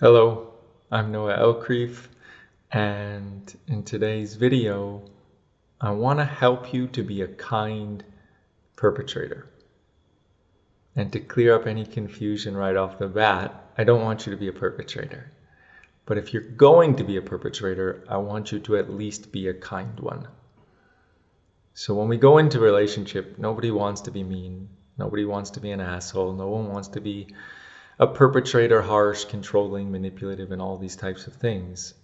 Hello, I'm Noah Elkrief, and in today's video, I want to help you to be a kind perpetrator. And to clear up any confusion right off the bat, I don't want you to be a perpetrator. But if you're going to be a perpetrator, I want you to at least be a kind one. So when we go into a relationship, nobody wants to be mean. Nobody wants to be an asshole. No one wants to be a perpetrator, harsh, controlling, manipulative, and all these types of things.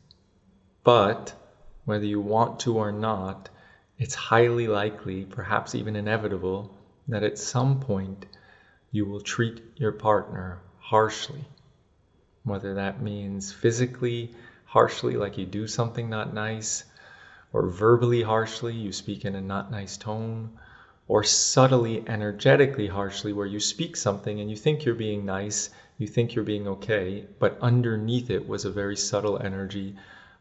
But whether you want to or not, it's highly likely, perhaps even inevitable, that at some point you will treat your partner harshly. Whether that means physically harshly, like you do something not nice, or verbally harshly, you speak in a not nice tone, or subtly, energetically harshly, where you speak something and you think you're being nice, you think you're being okay, but underneath it was a very subtle energy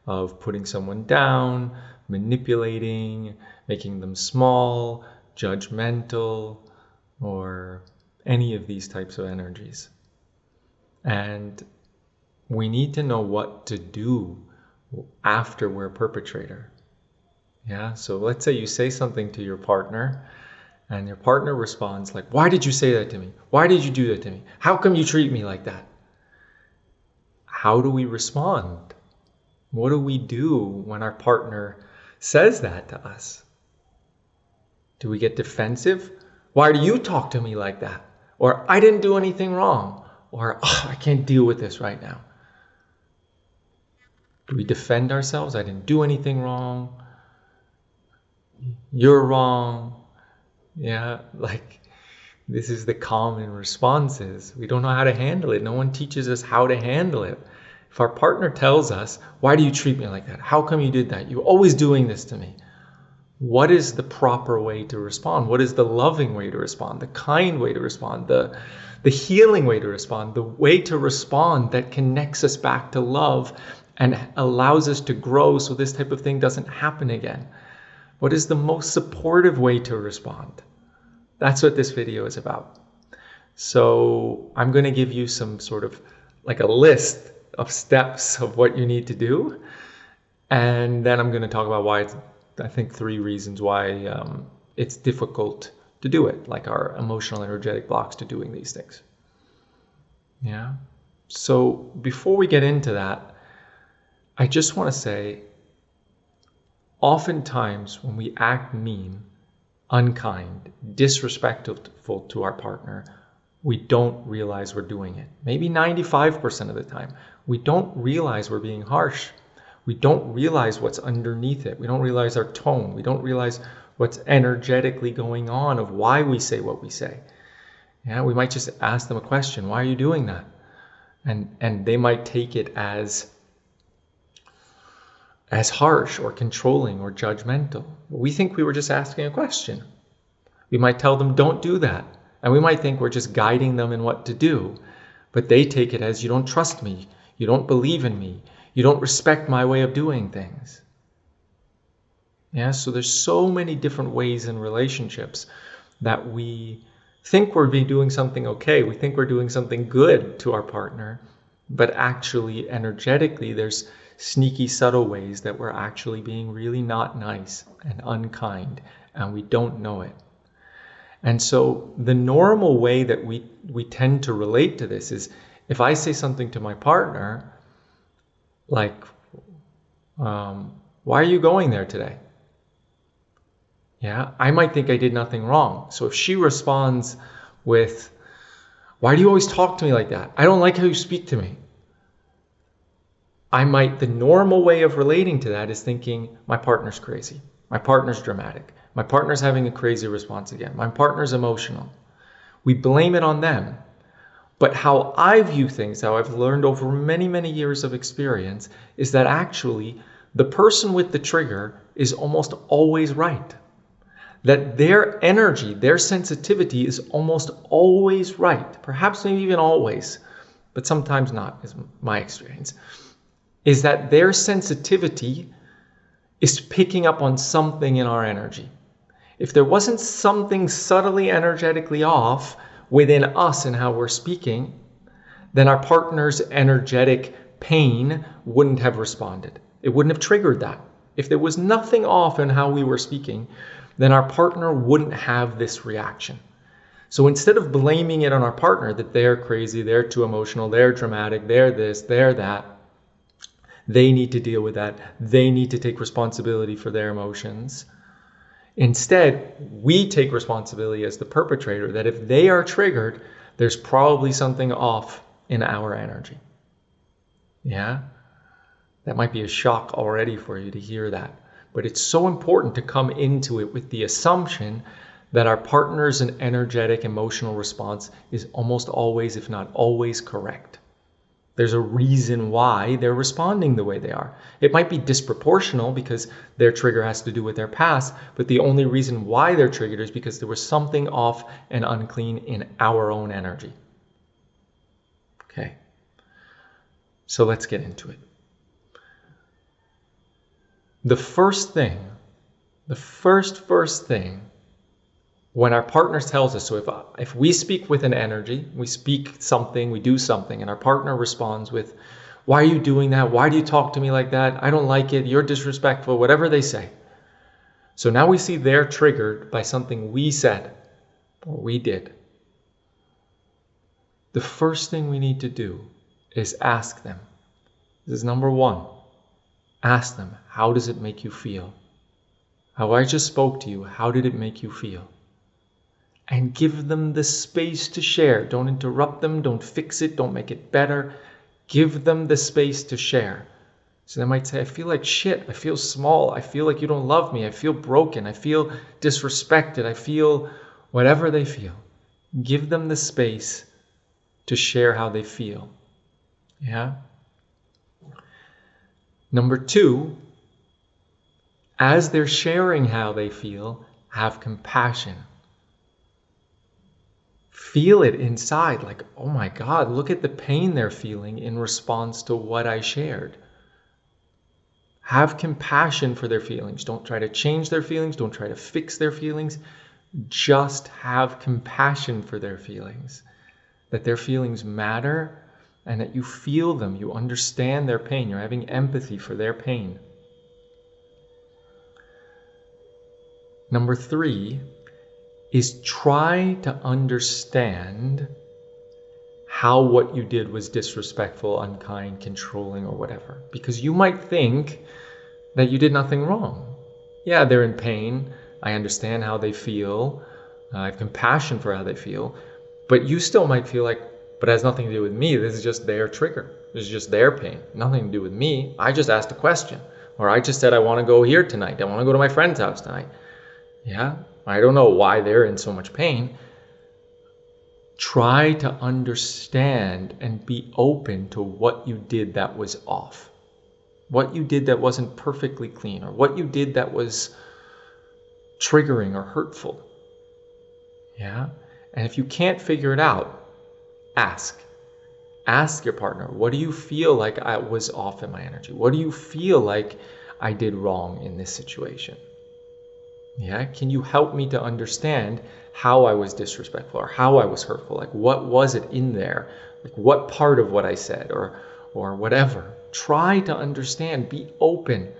of putting someone down, manipulating, making them small, judgmental, or any of these types of energies. And we need to know what to do after we're a perpetrator. Yeah, so let's say you say something to your partner and your partner responds like, "Why did you say that to me? Why did you do that to me? How come you treat me like that?" How do we respond? What do we do when our partner says that to us? Do we get defensive? "Why do you talk to me like that?" Or "I didn't do anything wrong." Or "Oh, I can't deal with this right now." Do we defend ourselves? "I didn't do anything wrong. You're wrong." Yeah, like this is the common responses. We don't know how to handle it. No one teaches us how to handle it. If our partner tells us, "Why do you treat me like that? How come you did that? You're always doing this to me." What is the proper way to respond? What is the loving way to respond? The kind way to respond? The healing way to respond? The way to respond that connects us back to love and allows us to grow so this type of thing doesn't happen again? What is the most supportive way to respond? That's what this video is about. So I'm going to give you some sort of like a list of steps of what you need to do. And then I'm going to talk about why I think 3 reasons why it's difficult to do it, like our emotional energetic blocks to doing these things. Yeah. So before we get into that, I just want to say, oftentimes when we act mean, unkind, disrespectful to our partner, we don't realize we're doing it. Maybe 95% of the time, we don't realize we're being harsh. We don't realize what's underneath it. We don't realize our tone. We don't realize what's energetically going on of why we say what we say. Yeah, we might just ask them a question. "Why are you doing that?" And they might take it as harsh or controlling or judgmental. We think we were just asking a question. We might tell them, "Don't do that." And we might think we're just guiding them in what to do. But they take it as, "You don't trust me. You don't believe in me. You don't respect my way of doing things." Yeah, so there's so many different ways in relationships that we think we're doing something okay. We think we're doing something good to our partner. But actually, energetically, there's sneaky, subtle ways that we're actually being really not nice and unkind, and we don't know it. And so the normal way that we tend to relate to this is, if I say something to my partner, like, "Why are you going there today?" Yeah, I might think I did nothing wrong. So if she responds with, "Why do you always talk to me like that? I don't like how you speak to me." The normal way of relating to that is thinking, my partner's crazy. My partner's dramatic. My partner's having a crazy response again. My partner's emotional. We blame it on them. But how I view things, how I've learned over many, many years of experience, is that actually the person with the trigger is almost always right. That their energy, their sensitivity is almost always right. Perhaps maybe even always, but sometimes not, is my experience. Is that their sensitivity is picking up on something in our energy. If there wasn't something subtly energetically off within us and how we're speaking, then our partner's energetic pain wouldn't have responded. It wouldn't have triggered that. If there was nothing off in how we were speaking, then our partner wouldn't have this reaction. So instead of blaming it on our partner that they're crazy, they're too emotional, they're dramatic, they're this, they're that, they need to deal with that, they need to take responsibility for their emotions. Instead, we take responsibility as the perpetrator that if they are triggered, there's probably something off in our energy. Yeah? That might be a shock already for you to hear that. But it's so important to come into it with the assumption that our partner's an energetic, emotional response is almost always, if not always, correct. There's a reason why they're responding the way they are. It might be disproportional because their trigger has to do with their past, but the only reason why they're triggered is because there was something off and unclean in our own energy. Okay, so let's get into it. The first thing, the first thing, when our partner tells us, so if we speak with an energy, we speak something, we do something, and our partner responds with, why are you doing that? Why do you talk to me like that? I don't like it. You're disrespectful, whatever they say. So now we see they're triggered by something we said or we did. The first thing we need to do is ask them. This is number one. Ask them, how does it make you feel? How I just spoke to you, how did it make you feel? And give them the space to share. Don't interrupt them. Don't fix it. Don't make it better. Give them the space to share. So they might say, I feel like shit. I feel small. I feel like you don't love me. I feel broken. I feel disrespected. I feel whatever they feel. Give them the space to share how they feel. Yeah? Number two, as they're sharing how they feel, have compassion. Feel it inside, like, oh my God, look at the pain they're feeling in response to what I shared. Have compassion for their feelings. Don't try to change their feelings. Don't try to fix their feelings. Just have compassion for their feelings. That their feelings matter and that you feel them. You understand their pain. You're having empathy for their pain. Number three is try to understand how what you did was disrespectful, unkind, controlling, or whatever. Because you might think that you did nothing wrong. Yeah, they're in pain. I understand how they feel. I have compassion for how they feel. But you still might feel like, but it has nothing to do with me. This is just their trigger. This is just their pain. Nothing to do with me. I just asked a question. Or I just said I want to go here tonight. I want to go to my friend's house tonight. Yeah, I don't know why they're in so much pain. Try to understand and be open to what you did that was off. What you did that wasn't perfectly clean, or what you did that was triggering or hurtful. Yeah? And if you can't figure it out, ask. Ask your partner, what do you feel like I was off in my energy? What do you feel like I did wrong in this situation? Yeah, can you help me to understand how I was disrespectful or how I was hurtful? Like, what was it in there? Like, what part of what I said or whatever? Try to understand, be open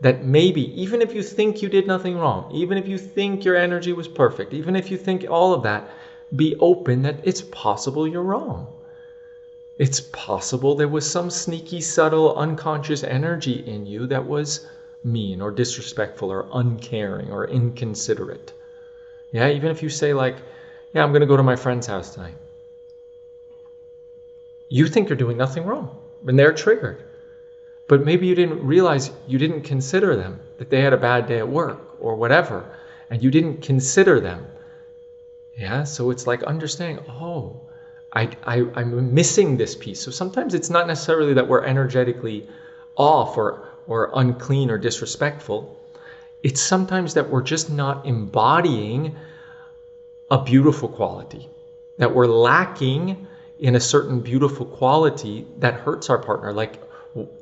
that maybe, even if you think you did nothing wrong, even if you think your energy was perfect, even if you think all of that, be open that it's possible you're wrong. It's possible there was some sneaky, subtle, unconscious energy in you that was mean or disrespectful or uncaring or inconsiderate. Yeah, even if you say like, yeah, I'm going to go to my friend's house tonight. You think you're doing nothing wrong and they're triggered. But maybe you didn't realize, you didn't consider them, that they had a bad day at work or whatever, and you didn't consider them. Yeah, so it's like understanding, oh, I'm missing this piece. So sometimes it's not necessarily that we're energetically off or unclean or disrespectful. It's sometimes that we're just not embodying a beautiful quality, that we're lacking in a certain beautiful quality that hurts our partner. Like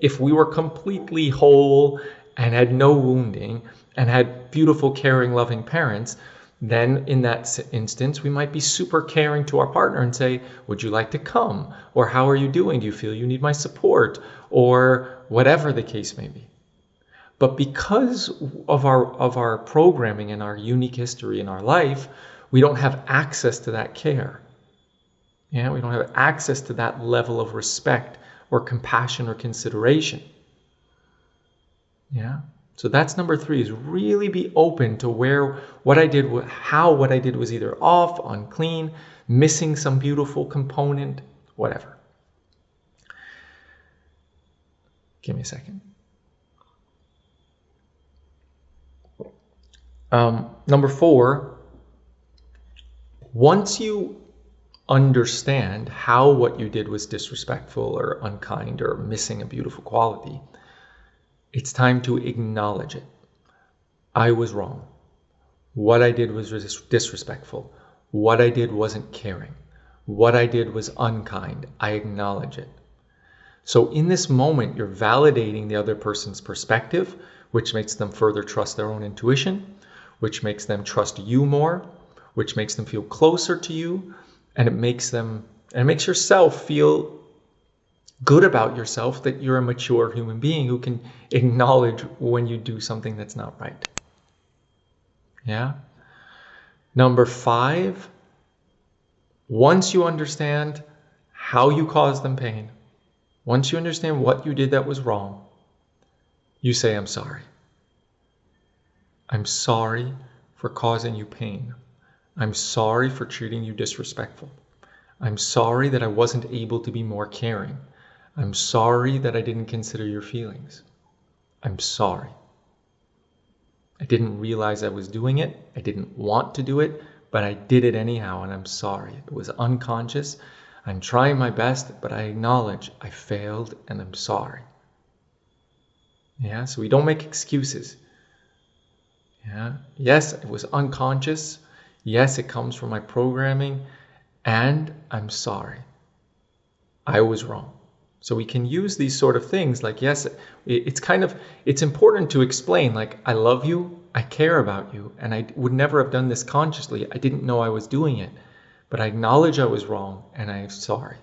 if we were completely whole and had no wounding and had beautiful, caring, loving parents, Then in that instance, we might be super caring to our partner and say, would you like to come? Or how are you doing? Do you feel you need my support? Or whatever the case may be. But because of our programming and our unique history in our life, we don't have access to that care. Yeah, we don't have access to that level of respect or compassion or consideration. Yeah. So that's number 3, is really be open to how what I did was either off, unclean, missing some beautiful component, whatever. Give me a second. Number 4, once you understand how what you did was disrespectful or unkind or missing a beautiful quality, it's time to acknowledge it. I was wrong. What I did was disrespectful. What I did wasn't caring. What I did was unkind. I acknowledge it. So in this moment, you're validating the other person's perspective, which makes them further trust their own intuition, which makes them trust you more, which makes them feel closer to you, and it makes yourself feel good about yourself, that you're a mature human being who can acknowledge when you do something that's not right. Yeah. Number 5, once you understand how you caused them pain, once you understand what you did that was wrong, you say, I'm sorry. I'm sorry for causing you pain. I'm sorry for treating you disrespectful. I'm sorry that I wasn't able to be more caring. I'm sorry that I didn't consider your feelings. I'm sorry. I didn't realize I was doing it. I didn't want to do it, but I did it anyhow, and I'm sorry. It was unconscious. I'm trying my best, but I acknowledge I failed, and I'm sorry. Yeah, so we don't make excuses. Yeah, yes, it was unconscious. Yes, it comes from my programming, and I'm sorry. I was wrong. So we can use these sort of things like, yes, it's important to explain, like, I love you, I care about you, and I would never have done this consciously. I didn't know I was doing it, but I acknowledge I was wrong, and I'm sorry.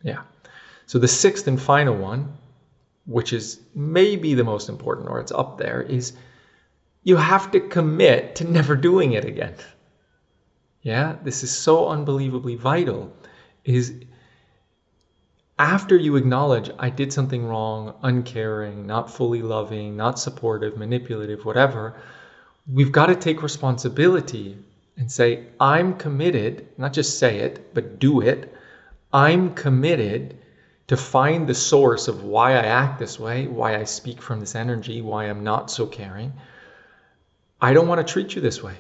Yeah. So the 6th and final one, which is maybe the most important, or it's up there, is you have to commit to never doing it again. Yeah, this is so unbelievably vital, is after you acknowledge I did something wrong, uncaring, not fully loving, not supportive, manipulative, whatever, we've got to take responsibility and say, I'm committed, not just say it, but do it. I'm committed to find the source of why I act this way, why I speak from this energy, why I'm not so caring. I don't want to treat you this way.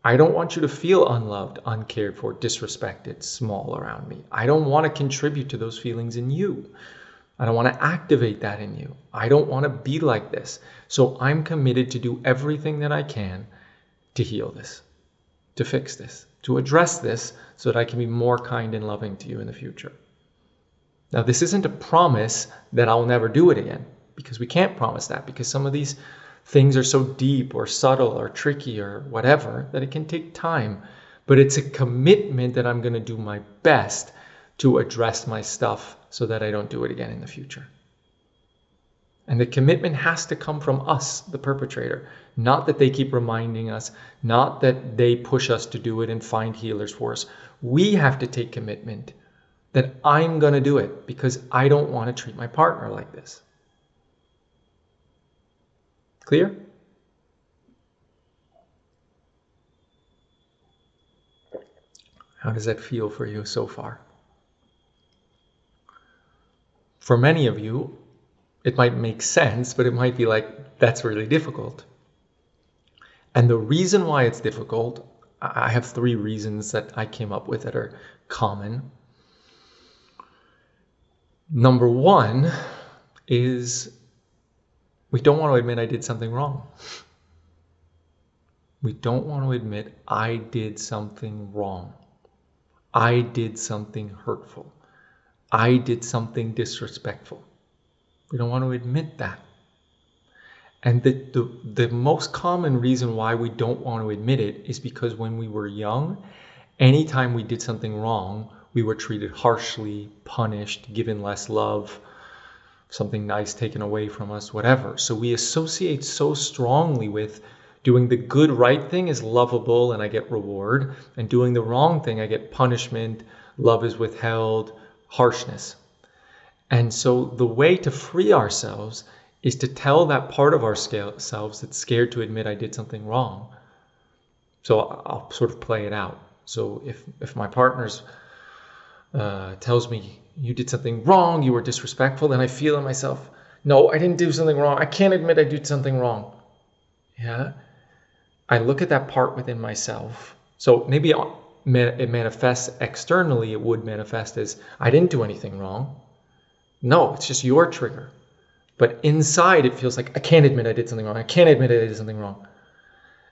I don't want you to feel unloved, uncared for, disrespected, small around me. I don't want to contribute to those feelings in you. I don't want to activate that in you. I don't want to be like this. So I'm committed to do everything that I can to heal this, to fix this, to address this so that I can be more kind and loving to you in the future. Now, this isn't a promise that I'll never do it again, because we can't promise that, because some of these things are so deep or subtle or tricky or whatever that it can take time. But it's a commitment that I'm going to do my best to address my stuff so that I don't do it again in the future. And the commitment has to come from us, the perpetrator, not that they keep reminding us, not that they push us to do it and find healers for us. We have to take commitment that I'm going to do it because I don't want to treat my partner like this. Clear? How does that feel for you so far? For many of you, it might make sense, but it might be like, that's really difficult. And the reason why it's difficult, I have 3 reasons that I came up with that are common. Number 1 is we don't want to admit I did something wrong. We don't want to admit I did something wrong. I did something hurtful. I did something disrespectful. We don't want to admit that. And the most common reason why we don't want to admit it is because when we were young, anytime we did something wrong, we were treated harshly, punished, given less love, something nice taken away from us, whatever. So we associate so strongly with doing the good right thing is lovable and I get reward, and doing the wrong thing I get punishment, love is withheld, harshness. And so the way to free ourselves is to tell that part of ourselves that's scared to admit I did something wrong. So I'll sort of play it out. So if my partner's tells me you did something wrong, you were disrespectful, then I feel in myself, no, I didn't do something wrong. I can't admit I did something wrong. Yeah. I look at that part within myself. So maybe it manifests externally. It would manifest as I didn't do anything wrong. No, it's just your trigger. But inside it feels like I can't admit I did something wrong. I can't admit I did something wrong.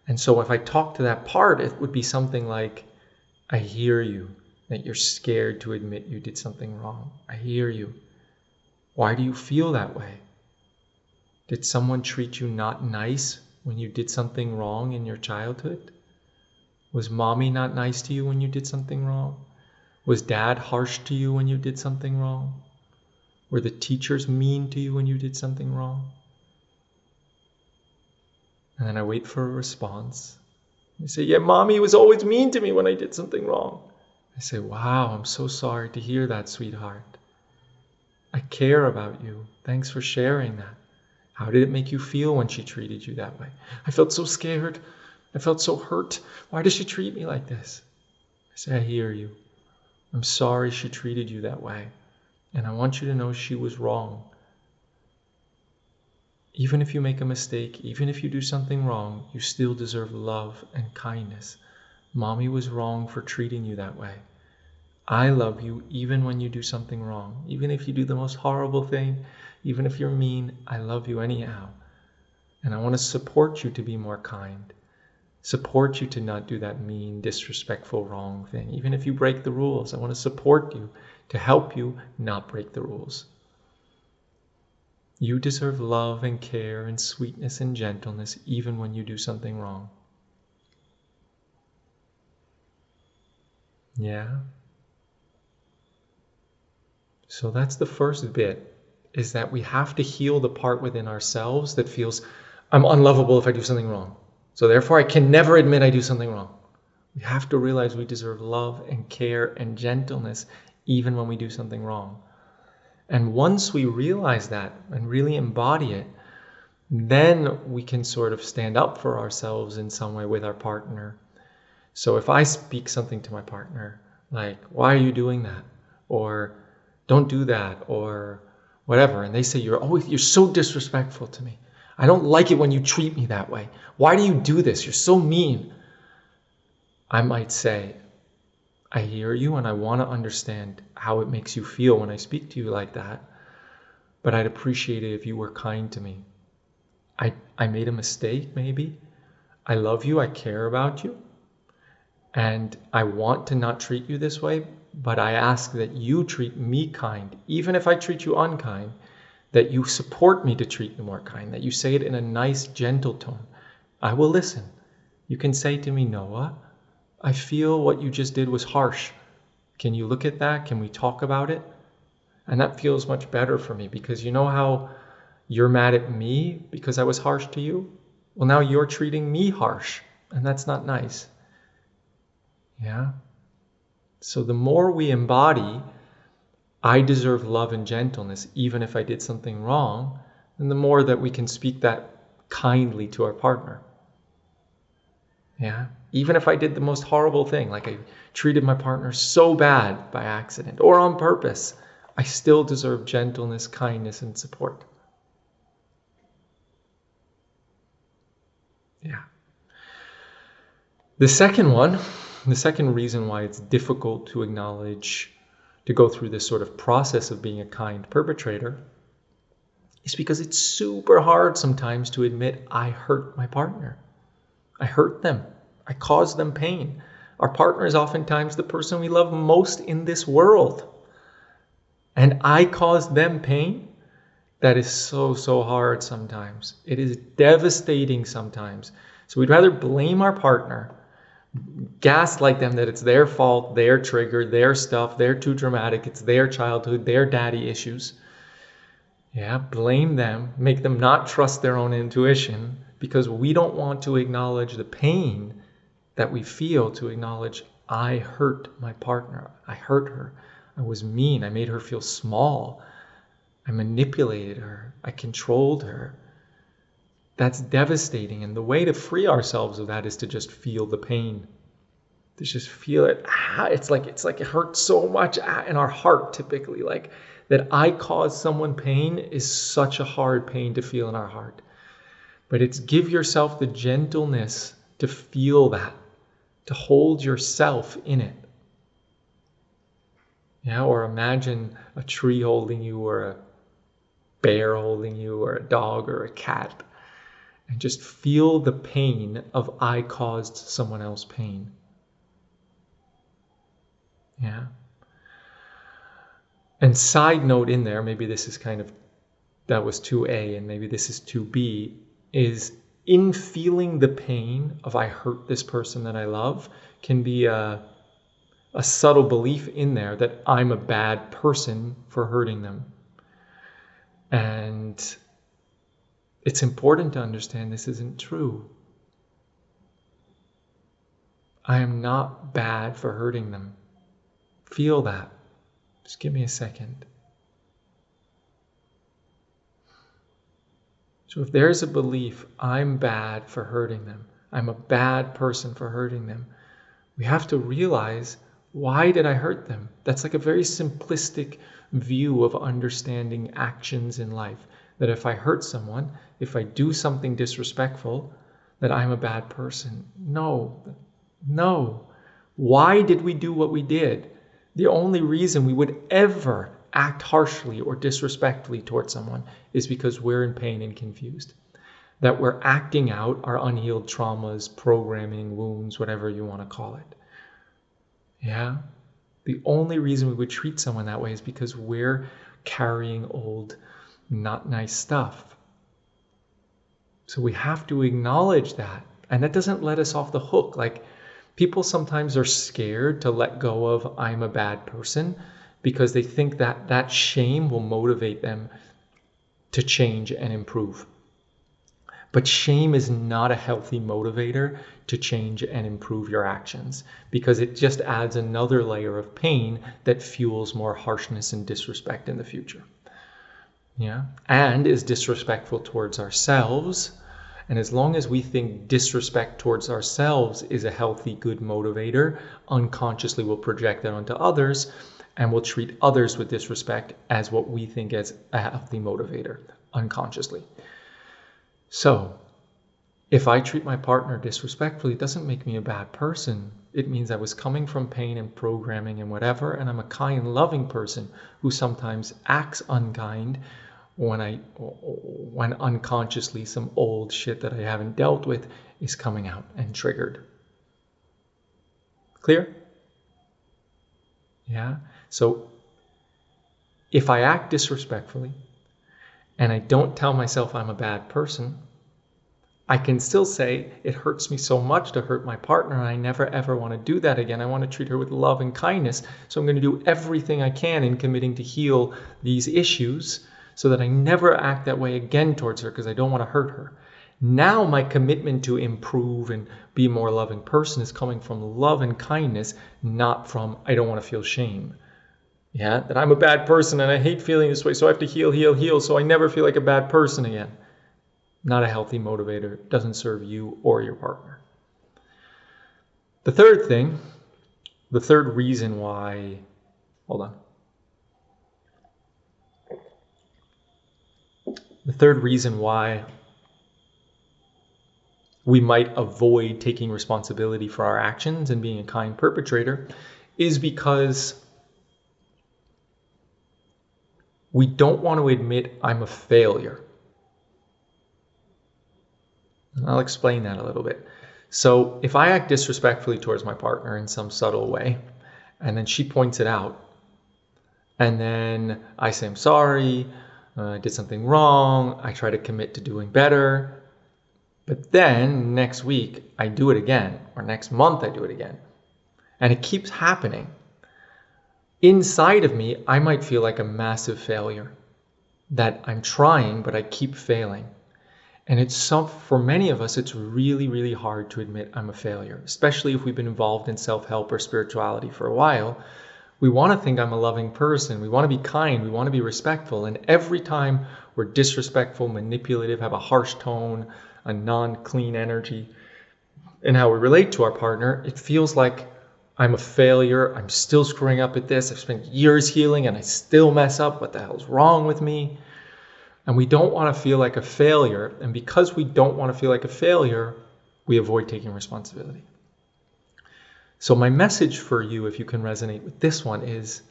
And so if I talk to that part, it would be something like, I hear you, that you're scared to admit you did something wrong. I hear you. Why do you feel that way? Did someone treat you not nice when you did something wrong in your childhood? Was mommy not nice to you when you did something wrong? Was dad harsh to you when you did something wrong? Were the teachers mean to you when you did something wrong? And then I wait for a response. They say, yeah, mommy was always mean to me when I did something wrong. I say, wow, I'm so sorry to hear that, sweetheart. I care about you. Thanks for sharing that. How did it make you feel when she treated you that way? I felt so scared. I felt so hurt. Why does she treat me like this? I say, I hear you. I'm sorry she treated you that way. And I want you to know she was wrong. Even if you make a mistake, even if you do something wrong, you still deserve love and kindness. Mommy was wrong for treating you that way. I love you even when you do something wrong. Even if you do the most horrible thing, even if you're mean, I love you anyhow. And I want to support you to be more kind. Support you to not do that mean, disrespectful, wrong thing. Even if you break the rules, I want to support you to help you not break the rules. You deserve love and care and sweetness and gentleness even when you do something wrong. Yeah? So that's the first bit, is that we have to heal the part within ourselves that feels, I'm unlovable if I do something wrong. So therefore I can never admit I do something wrong. We have to realize we deserve love and care and gentleness even when we do something wrong. And once we realize that and really embody it, then we can sort of stand up for ourselves in some way with our partner. So if I speak something to my partner, like, why are you doing that? Or don't do that, or whatever, and they say, you're so disrespectful to me. I don't like it when you treat me that way. Why do you do this? You're so mean. I might say, I hear you and I want to understand how it makes you feel when I speak to you like that, but I'd appreciate it if you were kind to me. I made a mistake, maybe. I love you, I care about you, and I want to not treat you this way, but I ask that you treat me kind, even if I treat you unkind, that you support me to treat you more kind, that you say it in a nice, gentle tone. I will listen. You can say to me, Noah, I feel what you just did was harsh. Can you look at that? Can we talk about it? And that feels much better for me, because you know how you're mad at me because I was harsh to you? Well, now you're treating me harsh, and that's not nice. Yeah? So the more we embody, I deserve love and gentleness even if I did something wrong, then the more that we can speak that kindly to our partner. Yeah? Even if I did the most horrible thing, like I treated my partner so bad by accident or on purpose, I still deserve gentleness, kindness, and support. Yeah. The second reason why it's difficult to acknowledge, to go through this sort of process of being a kind perpetrator, is because it's super hard sometimes to admit I hurt my partner. I hurt them. I caused them pain. Our partner is oftentimes the person we love most in this world. And I caused them pain. That is so, so hard sometimes. It is devastating sometimes. So we'd rather blame our partner, gaslight them that it's their fault, their trigger, their stuff, they're too dramatic, it's their childhood, their daddy issues. Yeah, blame them, make them not trust their own intuition because we don't want to acknowledge the pain that we feel, to acknowledge, I hurt my partner, I hurt her, I was mean, I made her feel small, I manipulated her, I controlled her. That's devastating. And the way to free ourselves of that is to just feel the pain. To just feel it. It's like it hurts so much in our heart typically. Like that I caused someone pain is such a hard pain to feel in our heart. But it's give yourself the gentleness to feel that, to hold yourself in it. Yeah, or imagine a tree holding you, or a bear holding you, or a dog or a cat. And just feel the pain of I caused someone else pain. Yeah. And side note in there, maybe this is that was 2A and maybe this is 2B, is in feeling the pain of I hurt this person that I love can be a subtle belief in there that I'm a bad person for hurting them. And it's important to understand this isn't true. I am not bad for hurting them. Feel that. Just give me a second. So if there's a belief, I'm bad for hurting them, I'm a bad person for hurting them, we have to realize, why did I hurt them? That's like a very simplistic view of understanding actions in life. That if I hurt someone, if I do something disrespectful, that I'm a bad person. No. Why did we do what we did? The only reason we would ever act harshly or disrespectfully towards someone is because we're in pain and confused. That we're acting out our unhealed traumas, programming, wounds, whatever you want to call it. Yeah? The only reason we would treat someone that way is because we're carrying old, not nice stuff. So we have to acknowledge that. And that doesn't let us off the hook. Like, people sometimes are scared to let go of I'm a bad person because they think that that shame will motivate them to change and improve. But shame is not a healthy motivator to change and improve your actions, because it just adds another layer of pain that fuels more harshness and disrespect in the future. Yeah, and is disrespectful towards ourselves. And as long as we think disrespect towards ourselves is a healthy, good motivator, unconsciously we'll project that onto others, and we'll treat others with disrespect as what we think as a healthy motivator, unconsciously. So, if I treat my partner disrespectfully, it doesn't make me a bad person. It means I was coming from pain and programming and whatever, and I'm a kind, loving person who sometimes acts unkind when unconsciously some old shit that I haven't dealt with is coming out and triggered. Clear? Yeah? So if I act disrespectfully and I don't tell myself I'm a bad person, I can still say it hurts me so much to hurt my partner and I never ever want to do that again. I want to treat her with love and kindness. So I'm going to do everything I can in committing to heal these issues so that I never act that way again towards her because I don't want to hurt her. Now my commitment to improve and be a more loving person is coming from love and kindness, not from I don't want to feel shame. Yeah, that I'm a bad person and I hate feeling this way, so I have to heal, so I never feel like a bad person again. Not a healthy motivator. It doesn't serve you or your partner. The third reason why, hold on. The third reason why we might avoid taking responsibility for our actions and being a kind perpetrator is because we don't want to admit I'm a failure. And I'll explain that a little bit. So if I act disrespectfully towards my partner in some subtle way, and then she points it out, and then I say I'm sorry, I did something wrong. I try to commit to doing better. But then next week I do it again, or next month I do it again. And it keeps happening. Inside of me, I might feel like a massive failure, that I'm trying, but I keep failing. And for many of us, it's really, really hard to admit I'm a failure, especially if we've been involved in self-help or spirituality for a while. We want to think I'm a loving person. We want to be kind. We want to be respectful. And every time we're disrespectful, manipulative, have a harsh tone, a non-clean energy in how we relate to our partner, it feels like I'm a failure. I'm still screwing up at this. I've spent years healing and I still mess up. What the hell's wrong with me? And we don't want to feel like a failure. And because we don't want to feel like a failure, we avoid taking responsibility. So my message for you, if you can resonate with this one, is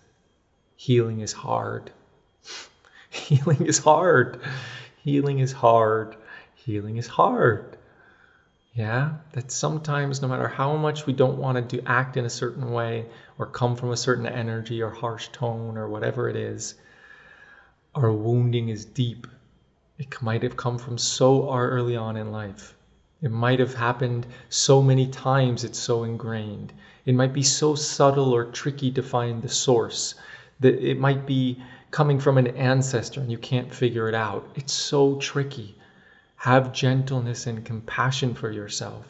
healing is hard. Healing is hard. Healing is hard. Healing is hard. Yeah, that sometimes no matter how much we don't want to act in a certain way or come from a certain energy or harsh tone or whatever it is, our wounding is deep. It might have come from so early on in life. It might have happened so many times it's so ingrained. It might be so subtle or tricky to find the source. That it might be coming from an ancestor and you can't figure it out. It's so tricky. Have gentleness and compassion for yourself.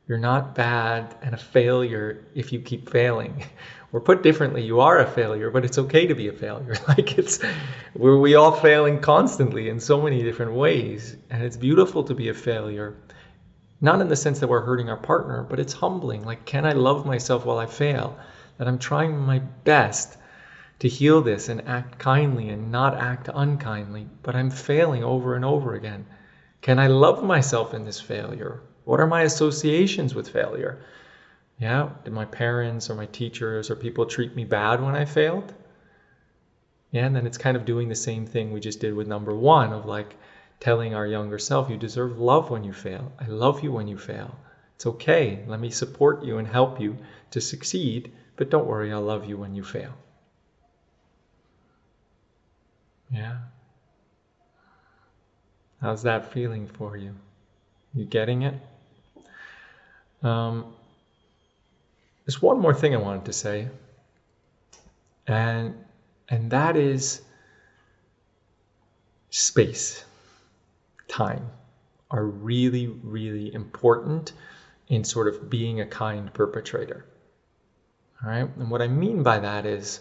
You're not bad and a failure if you keep failing. Or put differently, you are a failure, but it's okay to be a failure. We all failing constantly in so many different ways. And it's beautiful to be a failure. Not in the sense that we're hurting our partner, but it's humbling. Like, can I love myself while I fail? That I'm trying my best to heal this and act kindly and not act unkindly, but I'm failing over and over again. Can I love myself in this failure? What are my associations with failure? Yeah, did my parents or my teachers or people treat me bad when I failed? Yeah, and then it's kind of doing the same thing we just did with number one of like telling our younger self, you deserve love when you fail. I love you when you fail. It's okay. Let me support you and help you to succeed, but don't worry, I'll love you when you fail. Yeah. How's that feeling for you? You getting it? There's one more thing I wanted to say, and that is space, time are really, really important in sort of being a kind perpetrator. All right, and what I mean by that is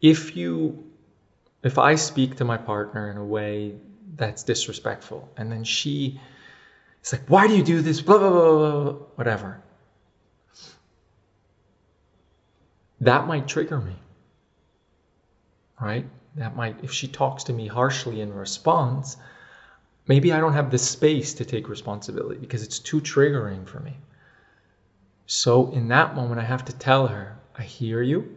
if I speak to my partner in a way that's disrespectful, and then it's like, why do you do this? Blah, blah, blah, blah, blah, whatever. That might trigger me, right? If she talks to me harshly in response, maybe I don't have the space to take responsibility because it's too triggering for me. So in that moment, I have to tell her, I hear you.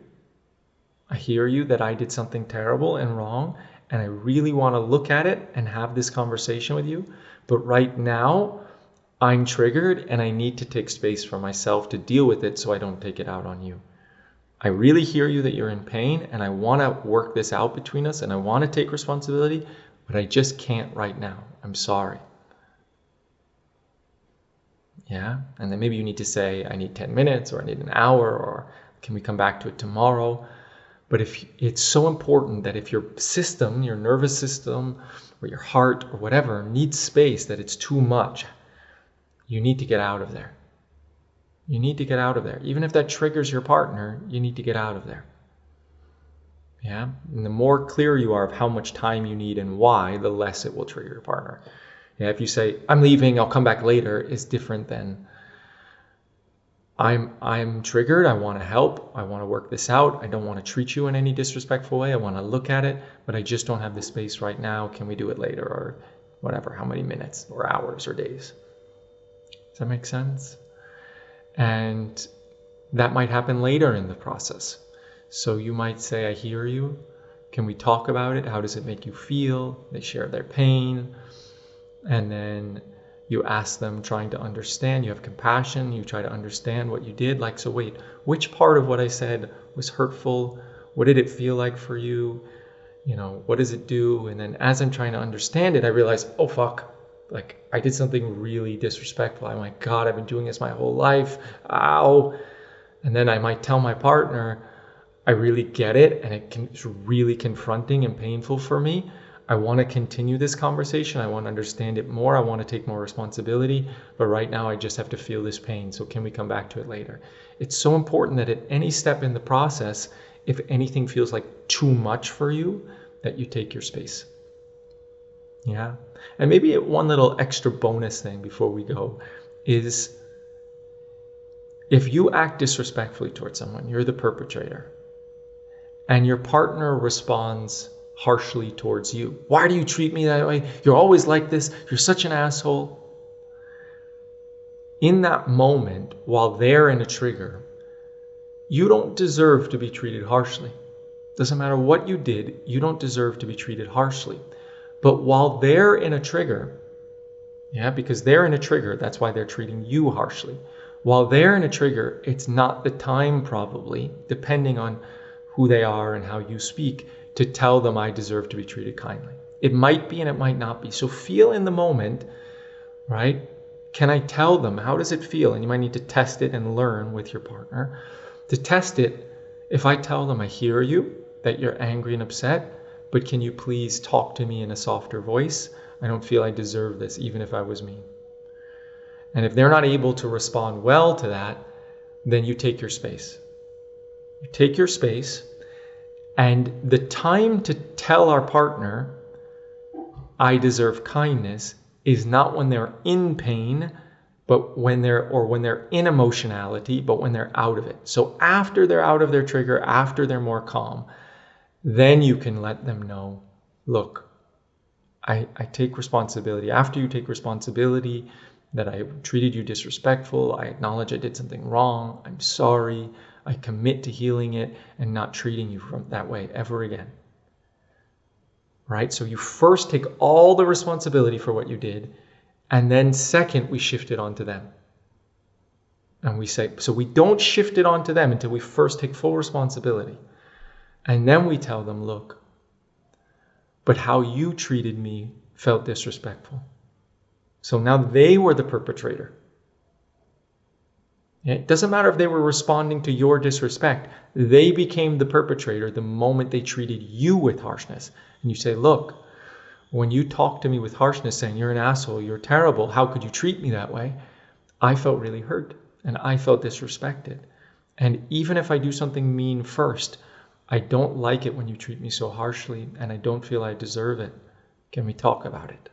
I hear you that I did something terrible and wrong, and I really want to look at it and have this conversation with you. But right now, I'm triggered and I need to take space for myself to deal with it so I don't take it out on you. I really hear you that you're in pain and I want to work this out between us and I want to take responsibility, but I just can't right now. I'm sorry. Yeah, and then maybe you need to say, I need 10 minutes or I need an hour or can we come back to it tomorrow? But if it's so important that if your system, your nervous system or your heart or whatever needs space, that it's too much, you need to get out of there. You need to get out of there. Even if that triggers your partner, you need to get out of there. Yeah, and the more clear you are of how much time you need and why, the less it will trigger your partner. Yeah, if you say, I'm leaving, I'll come back later, is different than I'm triggered, I want to help, I want to work this out, I don't want to treat you in any disrespectful way, I want to look at it, but I just don't have the space right now, can we do it later, or whatever, how many minutes, or hours, or days. Does that make sense? And that might happen later in the process. So you might say, I hear you, can we talk about it, how does it make you feel? They share their pain, and then you ask them, trying to understand, you have compassion, you try to understand what you did. Like, so wait, which part of what I said was hurtful? What did it feel like for you? What does it do? And then as I'm trying to understand it, I realize, oh fuck, like I did something really disrespectful. I'm like, God, I've been doing this my whole life. Ow. And then I might tell my partner, I really get it, and it's really confronting and painful for me. I want to continue this conversation. I want to understand it more. I want to take more responsibility. But right now, I just have to feel this pain. So can we come back to it later? It's so important that at any step in the process, if anything feels like too much for you, that you take your space. Yeah. And maybe one little extra bonus thing before we go is if you act disrespectfully towards someone, you're the perpetrator, and your partner responds harshly towards you. Why do you treat me that way? You're always like this. You're such an asshole. In that moment, while they're in a trigger, you don't deserve to be treated harshly. Doesn't matter what you did, you don't deserve to be treated harshly. But while they're in a trigger, because they're in a trigger, that's why they're treating you harshly. While they're in a trigger, it's not the time, probably, depending on who they are and how you speak, to tell them I deserve to be treated kindly. It might be and it might not be. So feel in the moment, right? Can I tell them? How does it feel? And you might need to test it and learn with your partner. To test it, if I tell them I hear you, that you're angry and upset, but can you please talk to me in a softer voice? I don't feel I deserve this, even if I was mean. And if they're not able to respond well to that, then you take your space. You take your space, and the time to tell our partner, I deserve kindness, is not when they're in pain, but when they're in emotionality, but when they're out of it. So after they're out of their trigger, after they're more calm, then you can let them know, look, I take responsibility. After you take responsibility that I treated you disrespectful, I acknowledge I did something wrong, I'm sorry, I commit to healing it and not treating you that way ever again. Right? So you first take all the responsibility for what you did, and then second, we shift it onto them. And we say, so we don't shift it onto them until we first take full responsibility. And then we tell them, look, but how you treated me felt disrespectful. So now they were the perpetrator. It doesn't matter if they were responding to your disrespect. They became the perpetrator the moment they treated you with harshness. And you say, look, when you talk to me with harshness, saying you're an asshole, you're terrible, how could you treat me that way? I felt really hurt and I felt disrespected. And even if I do something mean first, I don't like it when you treat me so harshly, and I don't feel I deserve it. Can we talk about it?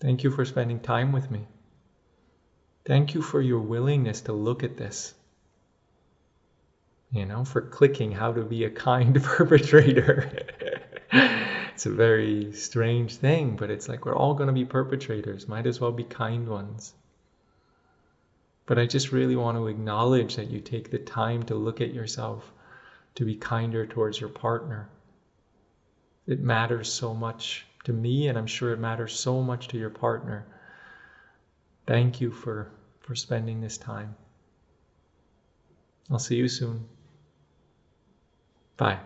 Thank you for spending time with me. Thank you for your willingness to look at this. For clicking how to be a kind perpetrator. It's a very strange thing, but it's like we're all going to be perpetrators. Might as well be kind ones. But I just really want to acknowledge that you take the time to look at yourself, to be kinder towards your partner. It matters so much to me, and I'm sure it matters so much to your partner. Thank you for spending this time. I'll see you soon. Bye.